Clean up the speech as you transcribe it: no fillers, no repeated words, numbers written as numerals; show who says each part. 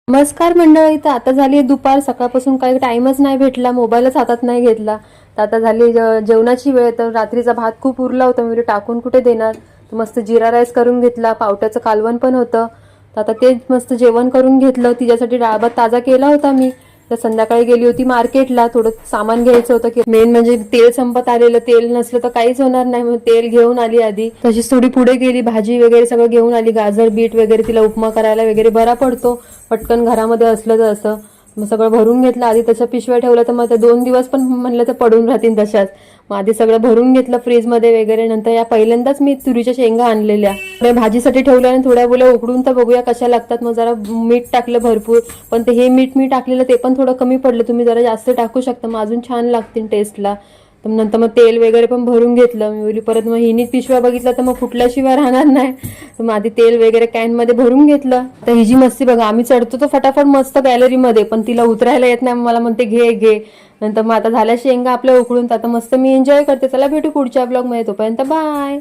Speaker 1: नमस्कार मंडळी. तर आता झाली दुपार. सकाळपासून काही टाइमच नाही भेटला, मोबाईलच हातात नाही घेतला. तर आता झाली जेवणाची वेळ. तर रात्रीचा भात खूप उरला होता, मी टाकून कुठे देणार. तर मस्त जिरा राईस करून घेतला, पावट्याचं कालवण पण होतं. तर आता ते मस्त जेवण करून घेतलं. तिच्यासाठी डाळ भात ताजा केला होता मी. तर संध्याकाळी गेली होती मार्केटला, थोडं सामान घ्यायचं होतं. की मेन म्हणजे तेल संपत आलेलं, तेल नसलं तर काहीच होणार नाही, म्हणून तेल घेऊन आली आधी. तशीच थोडी पुढे गेली, भाजी वगैरे सगळं घेऊन आली, गाजर बीट वगैरे, तिला उपमा करायला वगैरे बरा पडतो पटकन घरामध्ये असलं तर. असं मग सगळं भरून घेतलं आधी. तशा पिशव्या ठेवल्या तर मग ते 2 दिवस पण म्हणलं तर पडून राहतील तशाच. मग आधी सगळं भरून घेतलं फ्रीजमध्ये वगैरे. नंतर या पहिल्यांदाच मी तुरीच्या शेंगा आणलेल्या भाजीसाठी ठेवल्या आणि थोड्या बोल्या उकडून तर बघूया कशा लागतात. मग जरा मीठ टाकलं भरपूर, पण ते हे मीठ मी टाकलेलं ते पण थोडं कमी पडलं. तुम्ही जरा जास्त टाकू शकता, मग अजून छान लागतील टेस्टला. तर नंतर मग तेल वगैरे पण भरून घेतलं मी बोली. परत मग हिनी पिशव्या बघितलं तर मग कुठल्याशिवाय राहणार नाही. तर मग आधी तेल वगैरे कॅनमध्ये भरून घेतलं. तर ही जी मस्ती बघा, आम्ही चढतो तर फटाफट मस्त गॅलरीमध्ये, पण तिला उतरायला येत नाही. मला म्हणते घे घे. नंतर मग आता झाल्या शेंगा आपल्या उकळून, तर आता मस्त मी एन्जॉय करते. चला भेटू पुढच्या ब्लॉगमध्ये, तोपर्यंत बाय.